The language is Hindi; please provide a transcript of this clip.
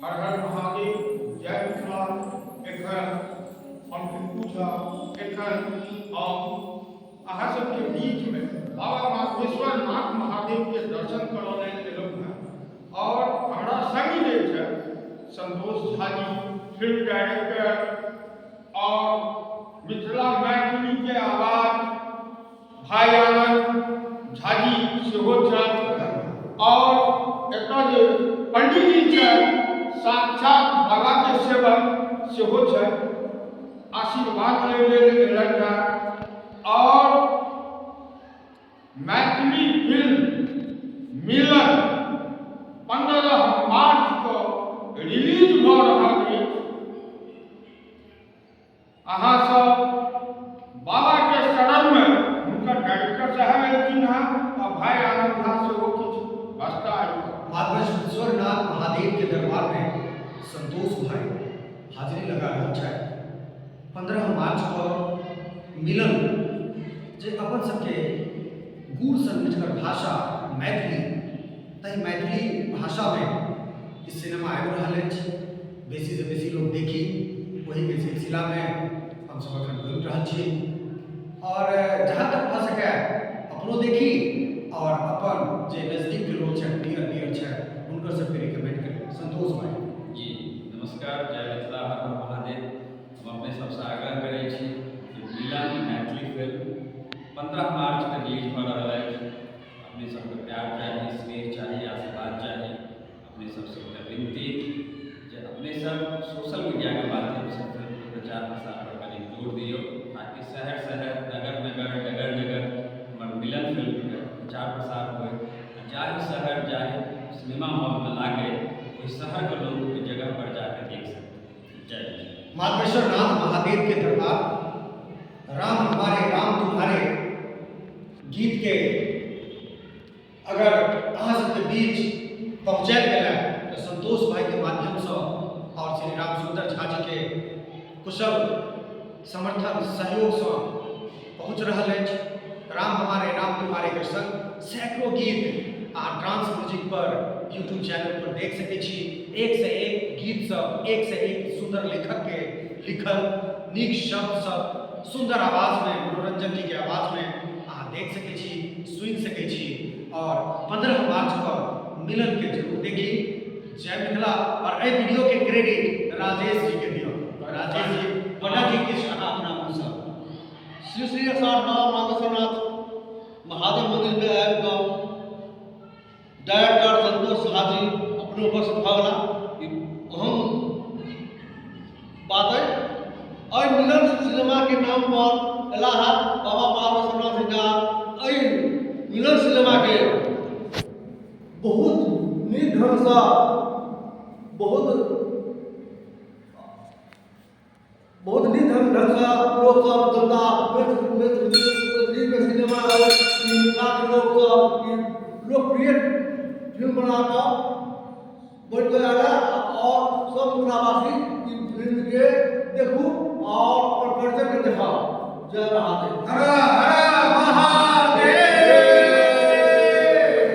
हर हर महादेव जय मिथिला एखन अंतिम पूजा एखन अहाँ सबके बीच में बाबा माधवेश्वर नाथ महादेव के दर्शन करऽ लेल एलहुँ हैं और हमरा संग जे छै संतोष झा जी फिल्म डायरेक्टर और मिथिला मैथिली के आवाज भाई आनंद झा जी सेहो छथि और एतऽ जे पंडित जी छथि साक्षात बाबा के सेवक सेहो छथि आशीर्वाद लै लेल एलथि हैं और मैथिली फिल्म मिलन 15 मार्च को रिलीज भऽ रहल अछि। अहाँ सब बाबा के शरण में हुनकर डायरेक्टर साहब एलखिन हैं और भाई आनंद झा सेहो किछु वास्ता माधवेश्वर नाथ महादेव के दरबार में संतोष भाई हाजिरी लगा रहल छथि। 15 मार्च को मिलन जे अपन सबके गुड़ सँ मिठगर भाषा मैथिली तहि मैथिली भाषा में इस सिनेमा आबि रहल अछि। बेसी से बेसी लोग देखी वही के सिलसिला में हम सब अखन घुमि रहल छी और जहाँ तक भऽ सके अपनो देखी और अपन जे नजदीक के लोग छथि नियर छथि हुनकर सबके रिकमेंड करी। संतोष भाई जी नमस्कार, जय मिथिला, हर हर महादेव। हम अपने सबसे आग्रह करै छी कि मिलन मैथिली फिल्म 15 मार्च के रिलीज भऽ रहल अछि। अपने सबके प्यार चाही, स्नेह चाही, आशीर्वाद चाही। अपने सबसे विनती जे अपने सब सोशल मीडिया के माध्यम से फिल्म के प्रचार प्रसार पर कनि जोर दियौ ताकि शहर शहर नगर नगर डगर डगर हमर मिलन फिल्म के प्रचार प्रसार होय। जाहि शहर जाहि सिनेमा हॉल में लागे उस शहर के लोग उस जगह पर जाकर देख सकते। जय माधवेश्वर नाथ महादेव के दरबार राम हमारे राम तुम्हारे गीत के अगर अहाँ सबके बीच पहुँचायल गेल तो संतोष भाई के माध्यम से और श्री राम सुंदर झा जी के कुशल समर्थन सहयोग से पहुँच रहल अछि। राम हमारे राम तुम्हारे के संग सैकड़ों गीत ट्रांस म्यूजिक पर यूट्यूब चैनल पर देख सके छी। एक से एक गीत सब, एक से एक सुंदर लेखक के लिखल नीक शब्द सब सुंदर आवाज में मनोरंजन जी के आवाज में अहाँ देख सके छी, सुन सके छी। और 15 मार्च को मिलन के जरूर देखी। जय मिथिला। और ए वीडियो के क्रेडिट राजेश जी के दियो। राजेश जी बड़ा जी किछु अहाँ अपना मुँह से श्री श्री 108 माधवेश्वर नाथ महादेव मंदिर में आबि कऽ डायरेक्टर संतोष झा जी अपने उपस्थित भऽ गेला। अहम बात है मिलन सिनेमा के नाम पर एला है बाबा माधवेश्वर नाथ झा मिलन सिनेमा के बहुत नीक ढंग से बहुत नीक ढंग से लोग सब जनता मैथिली में सिनेमा मिथिला के लोग सब लोकप्रिय फिल्म बनाकर बैठ गया और सब मिथिलावासी फिल्म के देखू और अपन परिचय के दिखाओ। जय महादेव।